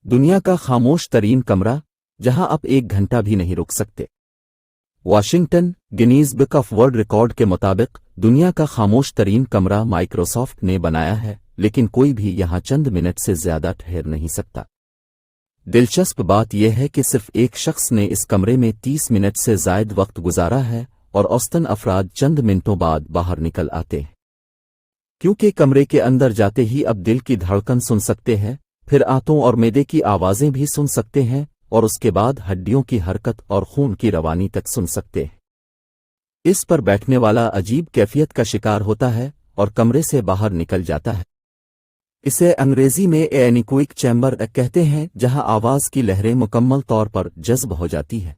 دنیا کا خاموش ترین کمرہ جہاں آپ 1 گھنٹہ بھی نہیں رک سکتے۔ Washington Guinness book of world record کے مطابق دنیا کا خاموش ترین کمرہ مائیکروسافٹ نے بنایا ہے، لیکن کوئی بھی یہاں چند منٹ سے زیادہ ٹھہر نہیں سکتا۔ دلچسپ بات یہ ہے کہ صرف ایک شخص نے اس کمرے میں 30 منٹ سے زائد وقت گزارا ہے، اور اوسطاً افراد چند منٹوں بعد باہر نکل آتے ہیں، کیونکہ کمرے کے اندر جاتے ہی اب دل کی دھڑکن سن سکتے ہیں، پھر آنتوں اور معدے کی آوازیں بھی سن سکتے ہیں، اور اس کے بعد ہڈیوں کی حرکت اور خون کی روانی تک سن سکتے ہیں۔ اس پر بیٹھنے والا عجیب کیفیت کا شکار ہوتا ہے اور کمرے سے باہر نکل جاتا ہے۔ اسے انگریزی میں اینیکوئک چیمبر کہتے ہیں، جہاں آواز کی لہریں مکمل طور پر جذب ہو جاتی ہیں۔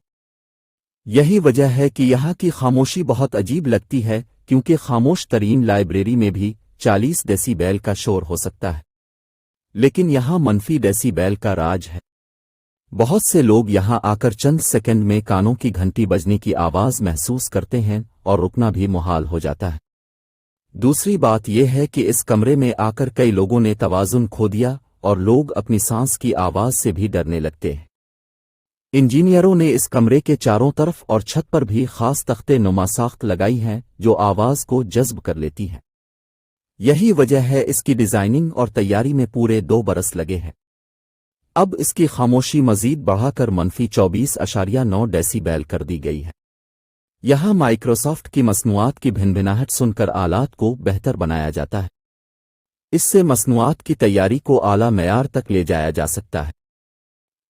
یہی وجہ ہے کہ یہاں کی خاموشی بہت عجیب لگتی ہے، کیونکہ خاموش ترین لائبریری میں بھی 40 ڈیسی بیل کا شور ہو سکتا ہے، لیکن یہاں منفی ڈیسی بیل کا راج ہے۔ بہت سے لوگ یہاں آ کر چند سیکنڈ میں کانوں کی گھنٹی بجنے کی آواز محسوس کرتے ہیں اور رکنا بھی محال ہو جاتا ہے۔ دوسری بات یہ ہے کہ اس کمرے میں آ کر کئی لوگوں نے توازن کھو دیا اور لوگ اپنی سانس کی آواز سے بھی ڈرنے لگتے ہیں۔ انجینئروں نے اس کمرے کے چاروں طرف اور چھت پر بھی خاص تختے نما ساخت لگائی ہیں جو آواز کو جذب کر لیتی ہیں۔ یہی وجہ ہے اس کی ڈیزائننگ اور تیاری میں پورے 2 برس لگے ہیں۔ اب اس کی خاموشی مزید بڑھا کر منفی 24.9 ڈیسی بیل کر دی گئی ہے۔ یہاں مائیکروسافٹ کی مصنوعات کی بھنبھناہٹ سن کر آلات کو بہتر بنایا جاتا ہے۔ اس سے مصنوعات کی تیاری کو اعلیٰ معیار تک لے جایا جا سکتا ہے۔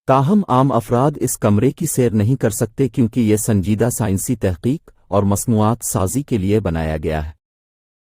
تاہم عام افراد اس کمرے کی سیر نہیں کر سکتے، کیونکہ یہ سنجیدہ سائنسی تحقیق اور مصنوعات سازی کے لیے بنایا گیا ہے۔